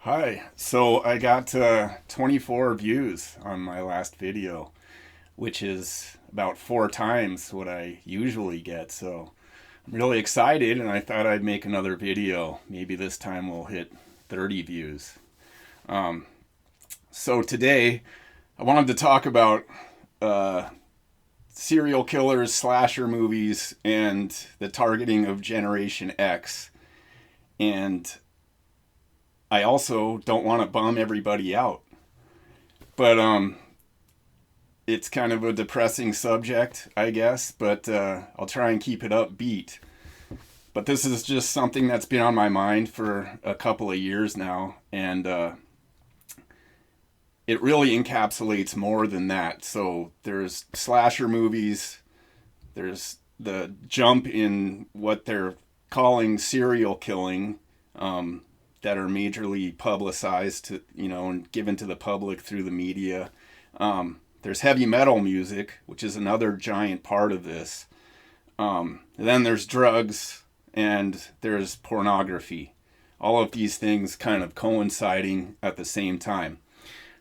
Hi. So I got 24 views on my last video, which is about 4 times what I usually get. So I'm really excited, and I thought I'd make another video. Maybe this time we'll hit 30 views. So today I wanted to talk about uh, serial killers, slasher movies, and the targeting of Generation X. And I also don't want to bum everybody out. But it's kind of a depressing subject, I guess, but I'll try and keep it upbeat. But this is just something that's been on my mind for a couple of years now, and it really encapsulates more than that. So there's slasher movies, there's the jump in what they're calling serial killing, that are majorly publicized to, and given to the public through the media. There's heavy metal music, which is another giant part of this. Then there's drugs and there's pornography. All of these things kind of coinciding at the same time.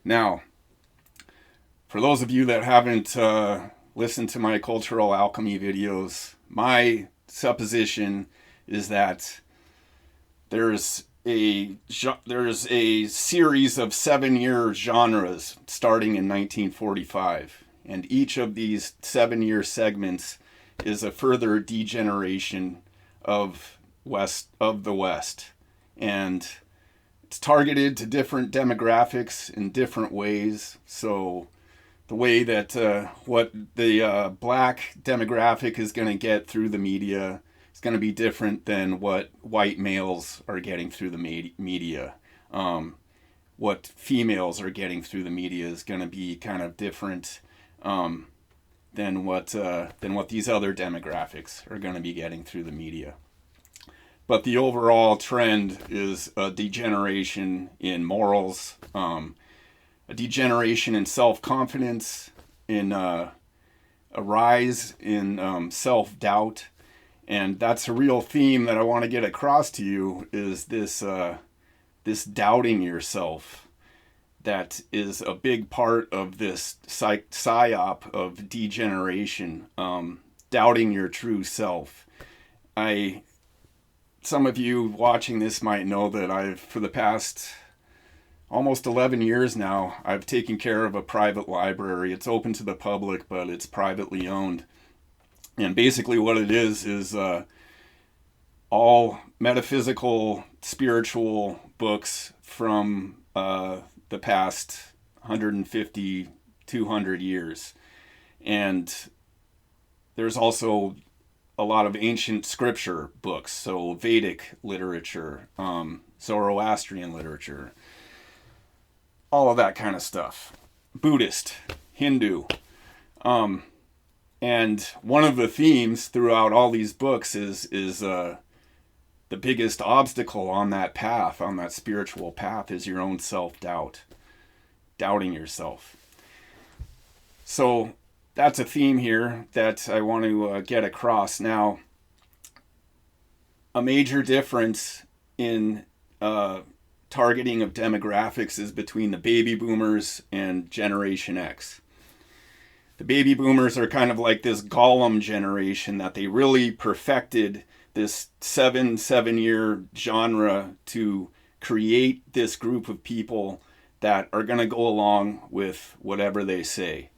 Now, for those of you that haven't listened to my cultural alchemy videos, my supposition is that there's there's a series of 7-year genres starting in 1945, and each of these 7-year segments is a further degeneration of the West, and it's targeted to different demographics in different ways. So the way that what the black demographic is going to get through the media is going to be different than what white males are getting through the media. What females are getting through the media is going to be kind of different than what these other demographics are going to be getting through the media. But the overall trend is a degeneration in morals, a degeneration in self-confidence, in a rise in self-doubt. And that's a real theme that I want to get across to you, is this doubting yourself that is a big part of this psyop of degeneration, doubting your true self. Some of you watching this might know that for the past almost 11 years now, I've taken care of a private library. It's open to the public, but it's privately owned. And basically what it is all metaphysical, spiritual books from the past 150, 200 years. And there's also a lot of ancient scripture books, so Vedic literature, Zoroastrian literature, all of that kind of stuff. Buddhist, Hindu. And one of the themes throughout all these books is the biggest obstacle on that path, on that spiritual path, is your own self-doubt, doubting yourself. So that's a theme here that I want to get across. Now, a major difference in targeting of demographics is between the baby boomers and Generation X. The baby boomers are kind of like this golem generation that they really perfected this 7-year genre to create this group of people that are going to go along with whatever they say.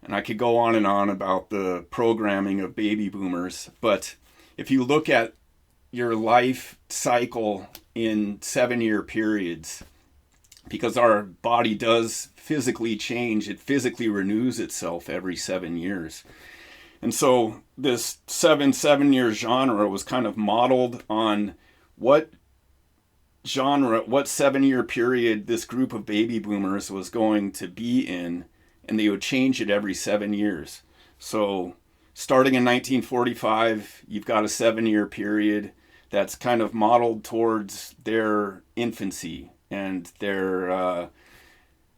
And I could go on and on about the programming of baby boomers, but if you look at your life cycle in 7-year periods, because our body does physically change, it physically renews itself every 7 years. And so this 7-year genre was kind of modeled on what 7-year period this group of baby boomers was going to be in, and they would change it every 7 years. So starting in 1945, you've got a 7-year period that's kind of modeled towards their infancy and their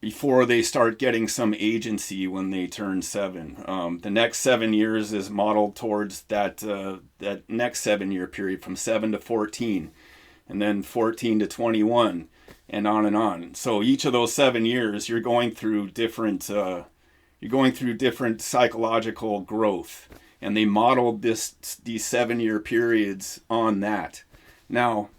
before they start getting some agency when they turn 7. The next 7 years is modeled towards that next 7-year period from 7 to 14, and then 14 to 21, and on and on. So each of those 7 years, you're going through different psychological growth, and they modeled these 7-year periods on that. Now,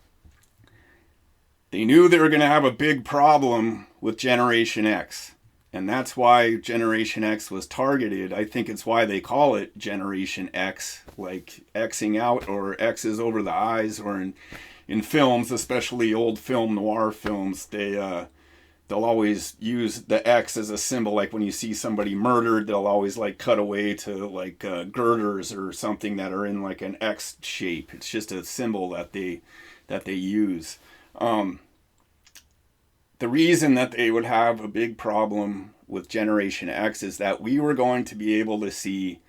they knew they were going to have a big problem with Generation X, and that's why Generation X was targeted. I think it's why they call it Generation X, like Xing out or X's over the eyes, or in films, especially old film noir films, they'll always use the X as a symbol. Like when you see somebody murdered, they'll always like cut away to like girders or something that are in like an X shape. It's just a symbol that they use. The reason that they would have a big problem with Generation X is that we were going to be able to see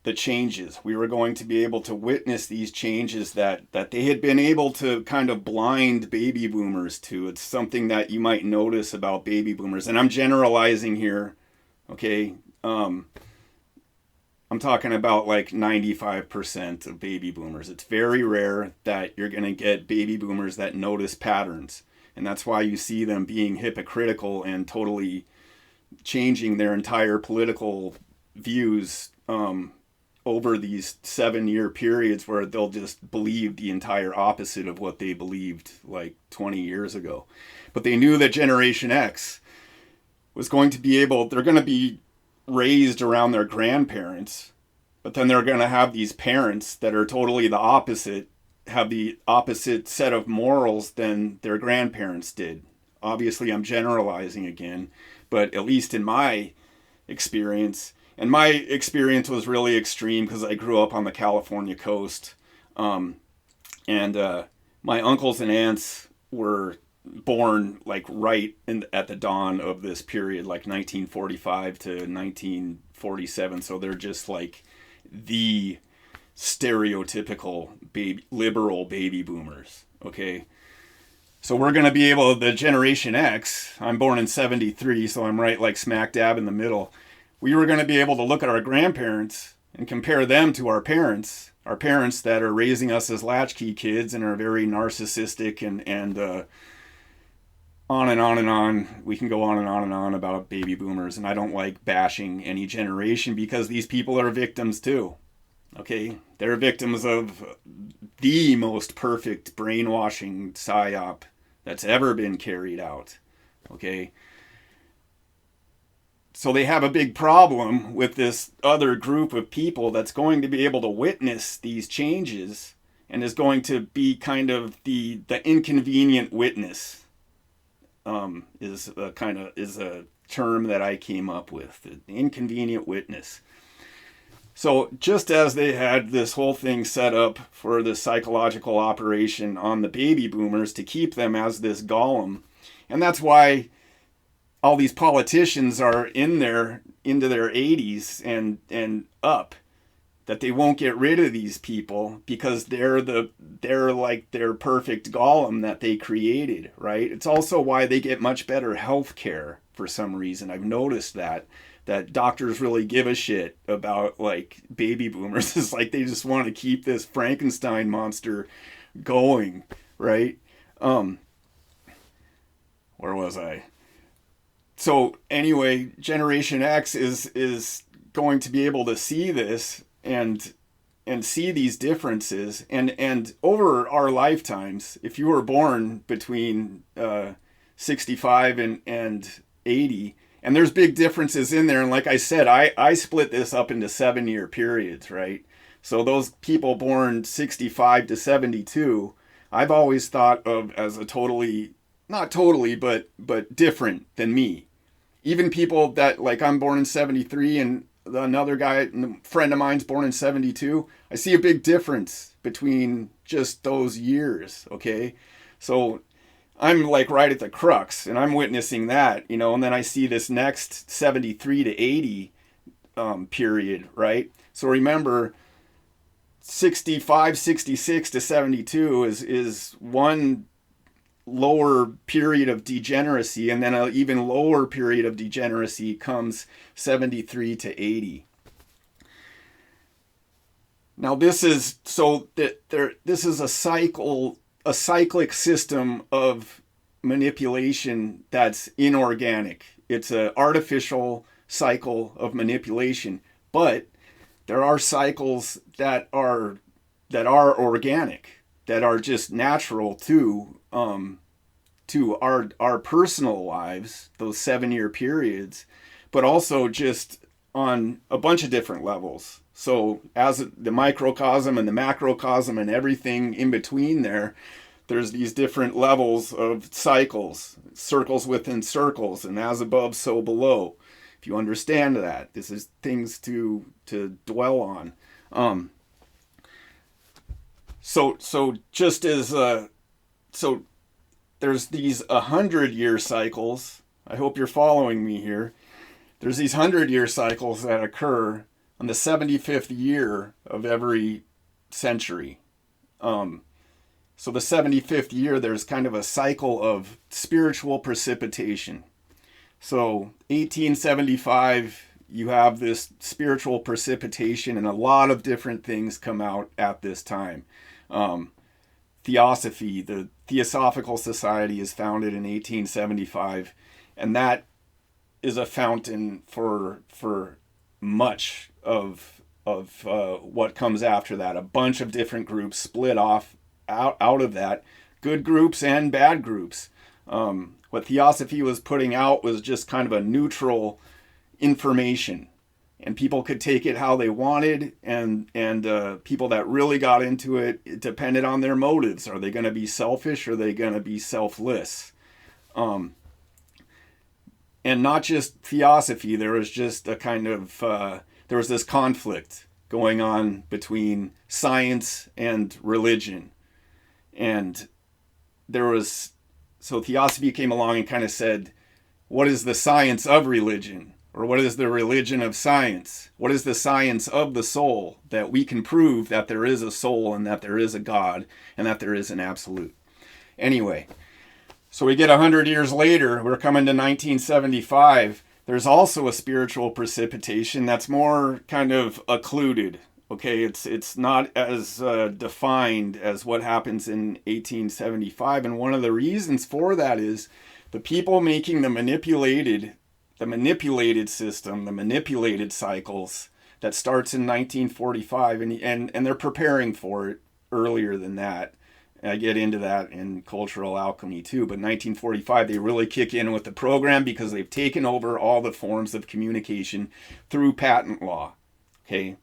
the changes. We were going to be able to witness these changes that they had been able to kind of blind baby boomers to. It's something that you might notice about baby boomers. And I'm generalizing here, okay? I'm talking about like 95% of baby boomers. It's very rare that you're going to get baby boomers that notice patterns. And that's why you see them being hypocritical and totally changing their entire political views over these 7-year periods where they'll just believe the entire opposite of what they believed like 20 years ago. But they knew that Generation X was going to be they're going to be raised around their grandparents, but then they're going to have these parents that are totally the opposite, have the opposite set of morals than their grandparents did. Obviously, I'm generalizing again, but at least in my experience, and my experience was really extreme because I grew up on the California coast, and my uncles and aunts were born like right at the dawn of this period, like 1945 to 1947. So they're just like the stereotypical liberal baby boomers. Okay. So we're going to be the Generation X, I'm born in 73, so I'm right like smack dab in the middle. We were going to be able to look at our grandparents and compare them to our parents that are raising us as latchkey kids and are very narcissistic and on and on and on. We can go on and on and on about baby boomers, and I don't like bashing any generation because these people are victims too. Okay? They're victims of the most perfect brainwashing psyop that's ever been carried out. Okay? So they have a big problem with this other group of people that's going to be able to witness these changes and is going to be kind of the inconvenient witness. Is a term that I came up with, the inconvenient witness. So just as they had this whole thing set up for the psychological operation on the baby boomers to keep them as this golem, and that's why all these politicians are into their 80s and up, that they won't get rid of these people because they're like their perfect golem that they created, right? It's also why they get much better health care for some reason. I've noticed that doctors really give a shit about like baby boomers. It's like they just want to keep this Frankenstein monster going, right? Where was I? So anyway, Generation X is going to be able to see this and see these differences, and over our lifetimes, if you were born between 65 and 80, and there's big differences in there, and like I said, I split this up into 7-year periods, right? So those people born 65 to 72, I've always thought of as a totally, not totally, but different than me. Even people that, like, I'm born in 73 and another guy, a friend of mine's born in 72, I see a big difference between just those years, okay? So I'm like right at the crux, and I'm witnessing that, and then I see this next 73 to 80 period, right? So remember, 65, 66 to 72 is one lower period of degeneracy, and then an even lower period of degeneracy comes 73 to 80. Now this is a cycle a cyclic system of manipulation that's inorganic. It's an artificial cycle of manipulation, but there are cycles that are organic, that are just natural to our personal lives, those 7-year periods, but also just on a bunch of different levels. So as the microcosm and the macrocosm and everything in between there's these different levels of cycles, circles within circles, and as above, so below. If you understand that, this is things to dwell on. So just as so there's these 100-year cycles. I hope you're following me here. There's these 100-year cycles that occur on the 75th year of every century. So the 75th year, there's kind of a cycle of spiritual precipitation. So 1875, you have this spiritual precipitation, and a lot of different things come out at this time. Theosophy, the Theosophical Society, is founded in 1875, and that is a fountain for much of what comes after that. A bunch of different groups split off out of that, good groups and bad groups. What Theosophy was putting out was just kind of a neutral information, and people could take it how they wanted, and people that really got into it, it depended on their motives. Are they going to be selfish, or are they going to be selfless? And not just Theosophy, there was just a kind of there was this conflict going on between science and religion. And so Theosophy came along and kind of said, what is the science of religion? Or what is the religion of science? What is the science of the soul, that we can prove that there is a soul and that there is a God and that there is an absolute? Anyway, so we get 100 years later, we're coming to 1975. There's also a spiritual precipitation that's more kind of occluded. Okay, it's not as defined as what happens in 1875, and one of the reasons for that is the people making the manipulated system, the manipulated cycles that starts in 1945, and they're preparing for it earlier than that. And I get into that in cultural alchemy too, but 1945 they really kick in with the program because they've taken over all the forms of communication through patent law. Okay.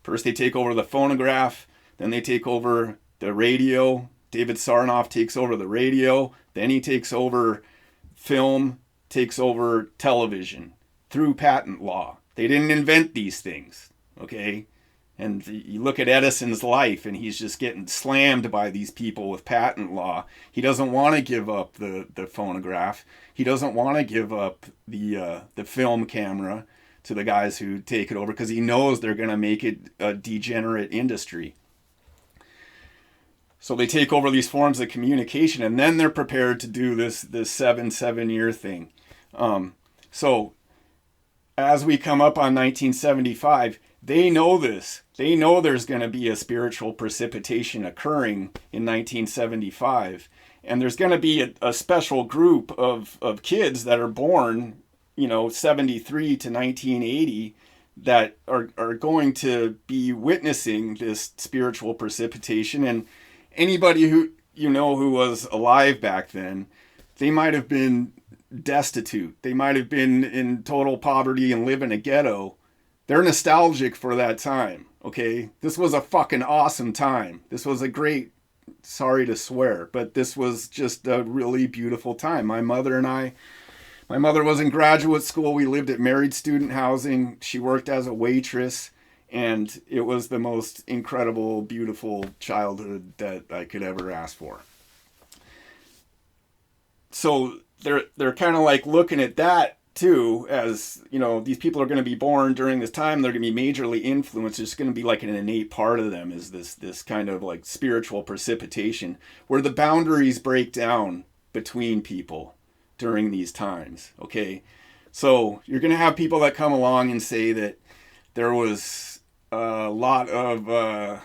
First they take over the phonograph, then they take over the radio. David Sarnoff takes over the radio, then he takes over film, takes over television through patent law. They didn't invent these things, okay? And you look at Edison's life, and he's just getting slammed by these people with patent law. He doesn't want to give up the phonograph. He doesn't want to give up the film camera to the guys who take it over, because he knows they're going to make it a degenerate industry. So they take over these forms of communication, and then they're prepared to do this 7-year thing. So as we come up on 1975, they know this. They know there's going to be a spiritual precipitation occurring in 1975. And there's going to be a special group of kids that are born, 73 to 1980, that are going to be witnessing this spiritual precipitation. And anybody who was alive back then, they might have been destitute. They might have been in total poverty and live in a ghetto. They're nostalgic for that time, okay? This was a fucking awesome time. This was a great, sorry to swear, but this was just a really beautiful time. My mother was in graduate school. We lived at married student housing. She worked as a waitress, and it was the most incredible, beautiful childhood that I could ever ask for. So they're kind of like looking at that too, as these people are going to be born during this time. They're going to be majorly influenced. It's going to be like an innate part of them, is this kind of like spiritual precipitation where the boundaries break down between people during these times. Okay, so you're going to have people that come along and say that there was a lot of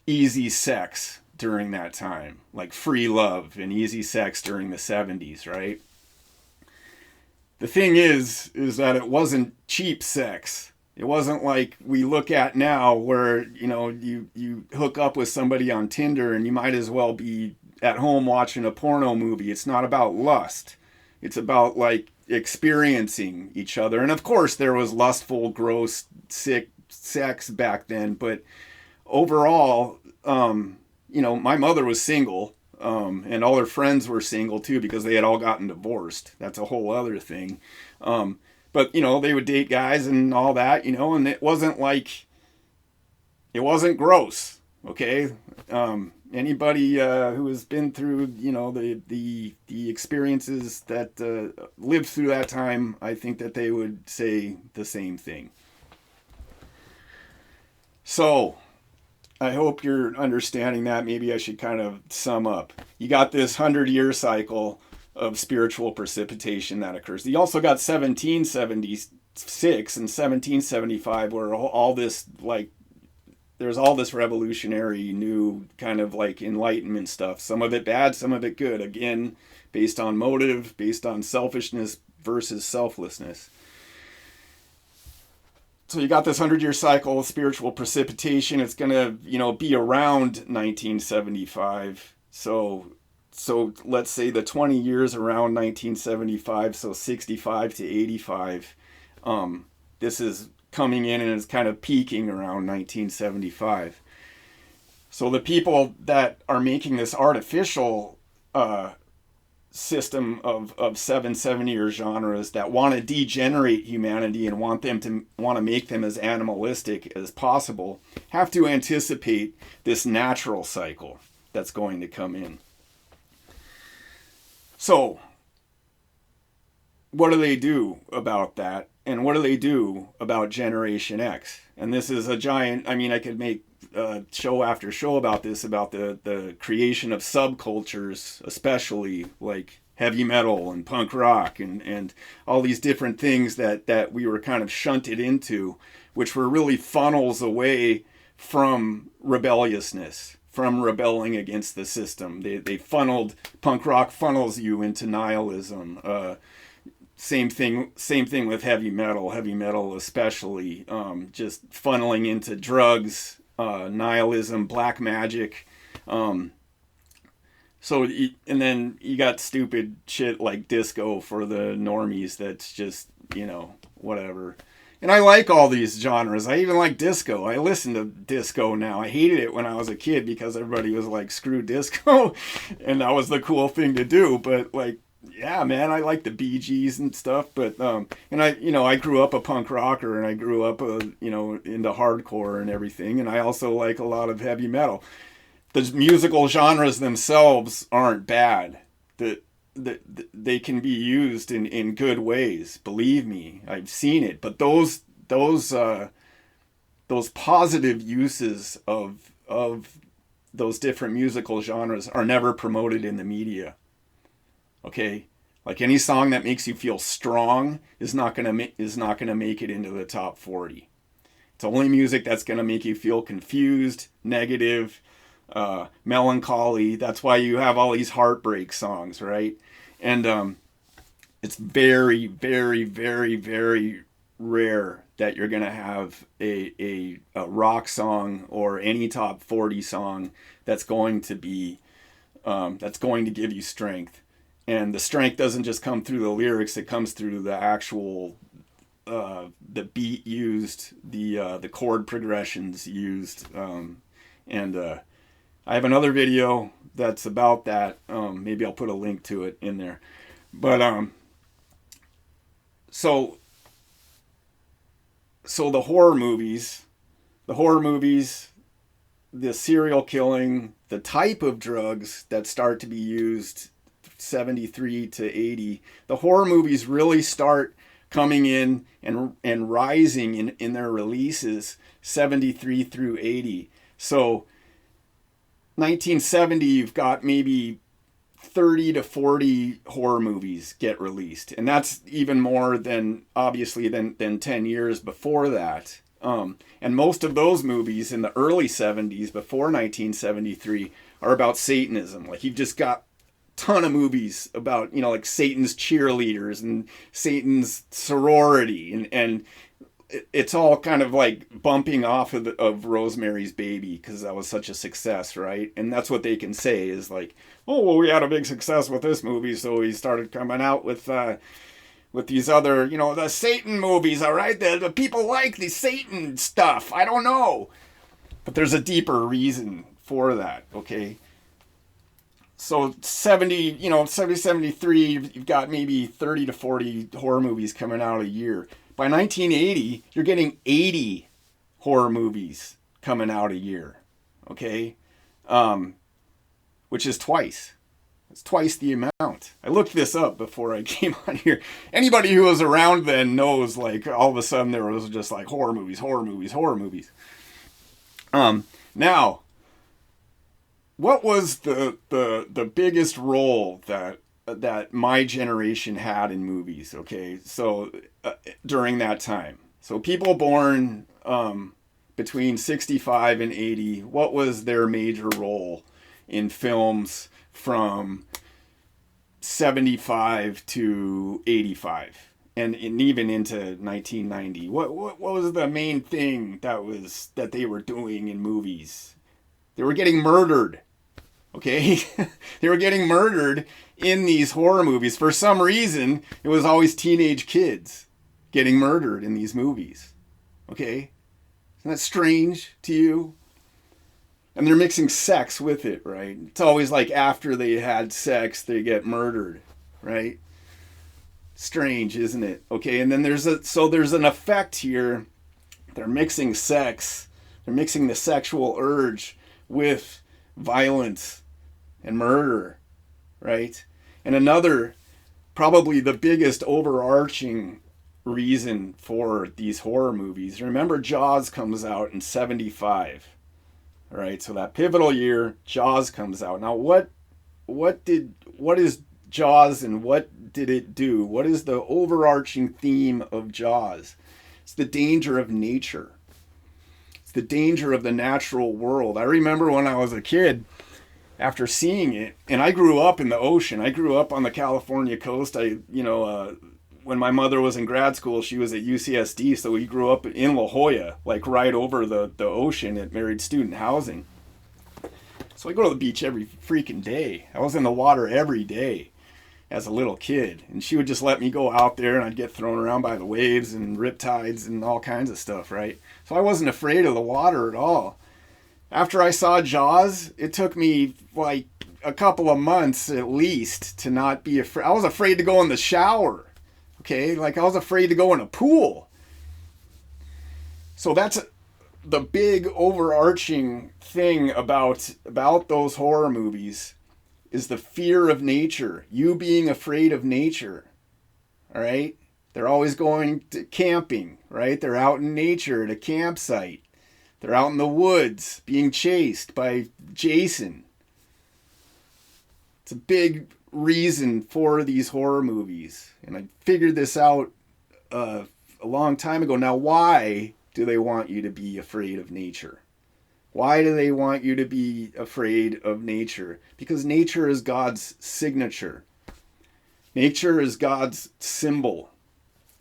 easy sex during that time, like free love and easy sex during the 70s, right? The thing is that it wasn't cheap sex. It wasn't like we look at now where, you hook up with somebody on Tinder and you might as well be at home watching a porno movie. It's not about lust. It's about like experiencing each other. And of course there was lustful, gross, sick sex back then, but overall, my mother was single, and all her friends were single too because they had all gotten divorced. That's a whole other thing. But they would date guys and all that, and it wasn't gross. Okay. Anybody who has been through, the experiences that lived through that time, I think that they would say the same thing. So, I hope you're understanding that. Maybe I should kind of sum up. You got this 100-year cycle of spiritual precipitation that occurs. You also got 1776 and 1775 where all this, like, there's all this revolutionary new kind of like enlightenment stuff. Some of it bad, some of it good. Again, based on motive, based on selfishness versus selflessness. So you got this 100-year cycle of spiritual precipitation. It's going to, be around 1975. So let's say the 20 years around 1975, so 65 to 85. This is coming in and is kind of peaking around 1975. So the people that are making this artificial system of 7 7-year genres that want to degenerate humanity and want to make them as animalistic as possible have to anticipate this natural cycle that's going to come in. So what do they do about that? And what do they do about Generation X? And this is a giant, I could make show after show about this, about the creation of subcultures, especially like heavy metal and punk rock and all these different things that we were kind of shunted into, which were really funnels away from rebelliousness, from rebelling against the system. They funneled, punk rock funnels you into nihilism. Same thing with heavy metal especially, just funneling into drugs, nihilism, black magic. And then you got stupid shit like disco for the normies that's just, whatever. And I like all these genres. I even like disco. I listen to disco now. I hated it when I was a kid because everybody was like, screw disco. And that was the cool thing to do. But like, yeah, man, I like the Bee Gees and stuff, but and I grew up a punk rocker, and I grew up into hardcore and everything, and I also like a lot of heavy metal. The musical genres themselves aren't bad. They can be used in good ways. Believe me, I've seen it. But those positive uses of those different musical genres are never promoted in the media. Okay, like any song that makes you feel strong is not gonna make it into the top 40. It's only music that's gonna make you feel confused, negative, melancholy. That's why you have all these heartbreak songs, right? And it's very, very, very, very rare that you're gonna have a rock song or any top 40 song that's going to give you strength. And the strength doesn't just come through the lyrics; it comes through the actual, the beat used, the chord progressions used. And I have another video that's about that. Maybe I'll put a link to it in there. But so the horror movies, the serial killing, the type of drugs that start to be used 73 to 80, the horror movies really start coming in and rising in their releases 73 through 80. So 1970, you've got maybe 30 to 40 horror movies get released, and that's even more than 10 years before that. And most of those movies in the early 70s, before 1973, are about Satanism. Like, you've just got a ton of movies about, like Satan's cheerleaders and Satan's sorority. And it's all kind of like bumping off of Rosemary's Baby, because that was such a success, right? And that's what they can say is like, oh, well, we had a big success with this movie, so we started coming out with these other, the Satan movies, all right? The people like the Satan stuff. I don't know. But there's a deeper reason for that, okay? So 73, you've got maybe 30 to 40 horror movies coming out a year. By 1980, you're getting 80 horror movies coming out a year, okay? Which is twice. It's twice the amount. I looked this up before I came on here. Anybody who was around then knows, like, all of a sudden there was just like horror movies. Now, what was the biggest role that my generation had in movies? Okay, so during that time, so people born between 65 and 80, what was their major role in films from 75 to 85 and even into 1990? What was the main thing that they were doing in movies? They were getting murdered. Okay? They were getting murdered in these horror movies. For some reason, it was always teenage kids getting murdered in these movies. Okay? Isn't that strange to you? And they're mixing sex with it, right? It's always like after they had sex, they get murdered, right? Strange, isn't it? Okay, and then there's an effect here. They're mixing sex. They're mixing the sexual urge with violence and murder, right? And another, probably the biggest overarching reason for these horror movies. Remember, Jaws comes out in 75. All right, so that pivotal year, Jaws comes out. Now, what is Jaws and what did it do? What is the overarching theme of Jaws? It's the danger of nature. It's the danger of the natural world. I remember when I was a kid, after seeing it, and I grew up in the ocean. I grew up on the California coast. When my mother was in grad school, she was at UCSD, so we grew up in La Jolla, like right over the ocean at Married Student Housing. So I go to the beach every freaking day. I was in the water every day as a little kid, and she would just let me go out there, and I'd get thrown around by the waves and riptides and all kinds of stuff, right? So I wasn't afraid of the water at all. After I saw Jaws, it took me like a couple of months at least to not be afraid. I was afraid to go in the shower. Okay, like I was afraid to go in a pool. So that's the big overarching thing about those horror movies is the fear of nature. You being afraid of nature. All right? They're always going to camping, right? They're out in nature at a campsite. They're out in the woods being chased by Jason. It's a big reason for these horror movies. And I figured this out a long time ago. Now, why do they want you to be afraid of nature? Why do they want you to be afraid of nature? Because nature is God's signature. Nature is God's symbol.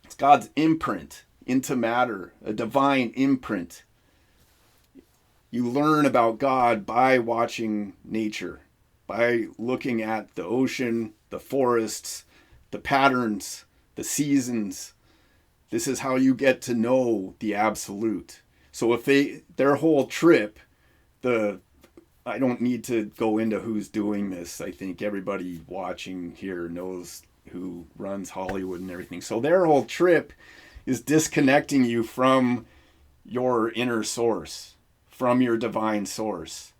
It's God's imprint into matter, a divine imprint. You learn about God by watching nature, by looking at the ocean, the forests, the patterns, the seasons. This is how you get to know the absolute. So if their whole trip, I don't need to go into who's doing this. I think everybody watching here knows who runs Hollywood and everything. So their whole trip is disconnecting you from your inner source, from your divine source.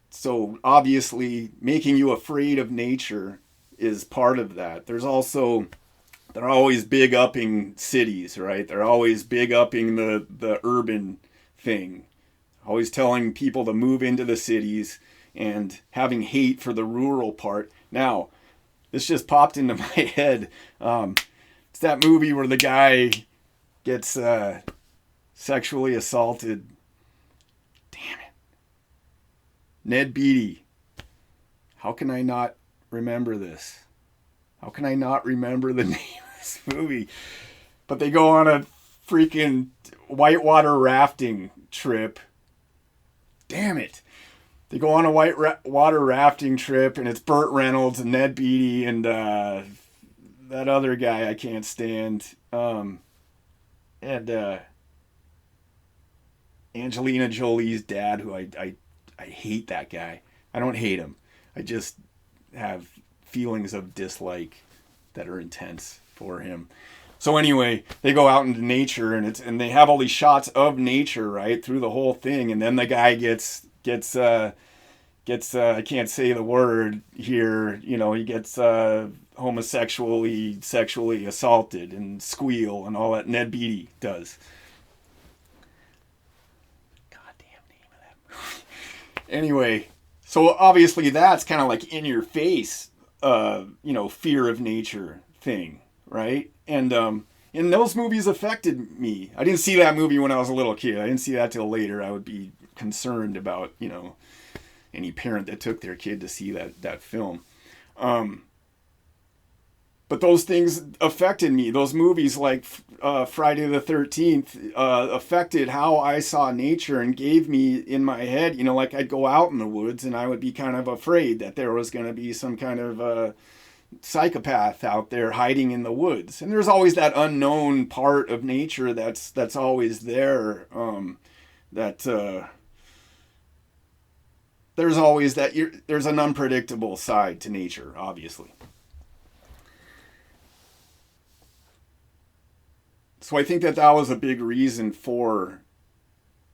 So obviously making you afraid of nature is part of that. They're always big upping cities, right? They're always big upping the urban thing. Always telling people to move into the cities and having hate for the rural part. Now, this just popped into my head. It's that movie where the guy gets sexually assaulted. Damn it. Ned Beatty. How can I not remember this? How can I not remember the name of this movie? But they go on a freaking whitewater rafting trip. Damn it. They go on a whitewater rafting trip, and it's Burt Reynolds and Ned Beatty and that other guy I can't stand. And Angelina Jolie's dad, who I hate that guy. I don't hate him. I just have feelings of dislike that are intense for him. So anyway, they go out into nature, and they have all these shots of nature, right, through the whole thing, and then the guy gets I can't say the word here, you know, he gets sexually assaulted and squeal and all that. Ned Beatty does. Goddamn name of that movie. Anyway, so obviously that's kind of like in your face, fear of nature thing, right? And those movies affected me. I didn't see that movie when I was a little kid. I didn't see that till later. I would be concerned about, any parent that took their kid to see that film. But those things affected me. Those movies like Friday the 13th affected how I saw nature and gave me in my head, like I'd go out in the woods and I would be kind of afraid that there was going to be some kind of psychopath out there hiding in the woods. And there's always that unknown part of nature that's always there. There's always there's an unpredictable side to nature, obviously. So I think that was a big reason for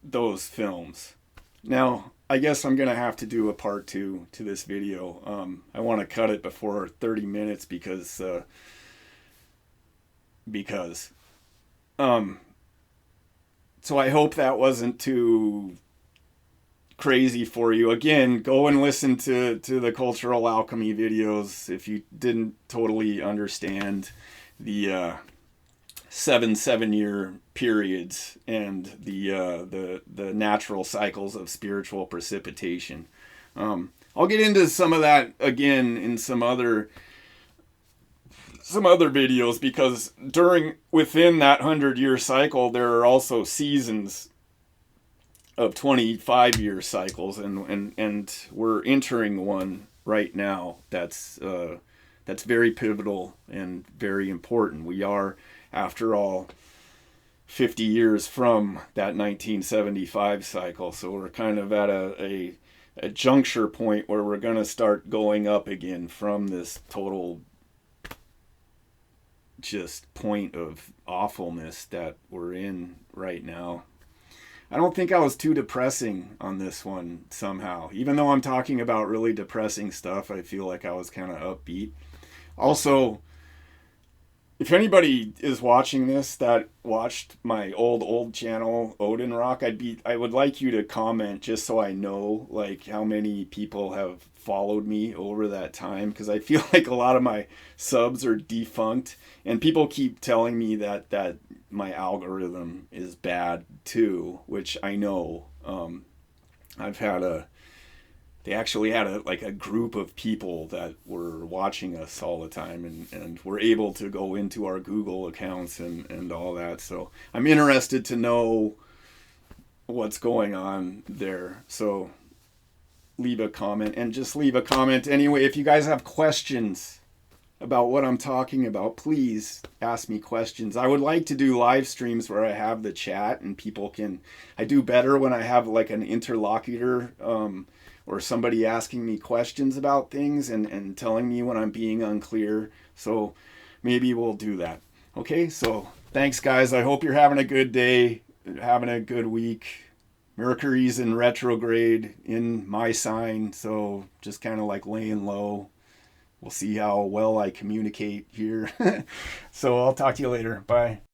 those films. Now, I guess I'm going to have to do a part 2 to this video. I want to cut it before 30 minutes because so I hope that wasn't too crazy for you. Again, go and listen to the Cultural Alchemy videos if you didn't totally understand the 7-year periods and the natural cycles of spiritual precipitation. I'll get into some of that again in some other videos, because within that 100-year cycle there are also seasons of 25-year cycles, and we're entering one right now that's very pivotal and very important. We are, after all, 50 years from that 1975 cycle. So we're kind of at a juncture point where we're going to start going up again from this total just point of awfulness that we're in right now. I don't think I was too depressing on this one somehow. Even though I'm talking about really depressing stuff, I feel like I was kind of upbeat. Also, if anybody is watching this that watched my old channel, Odin Rock, I would like you to comment just so I know like how many people have followed me over that time, because I feel like a lot of my subs are defunct, and people keep telling me that my algorithm is bad too, which I know. They actually had a group of people that were watching us all the time, and were able to go into our Google accounts and all that. So I'm interested to know what's going on there. So leave a comment, and just leave a comment anyway. If you guys have questions about what I'm talking about, please ask me questions. I would like to do live streams where I have the chat and people can, I do better when I have like an interlocutor, or somebody asking me questions about things and telling me when I'm being unclear. So maybe we'll do that. Okay, so thanks guys. I hope you're having a good day, having a good week. Mercury's in retrograde in my sign, so just kind of like laying low. We'll see how well I communicate here. So I'll talk to you later. Bye.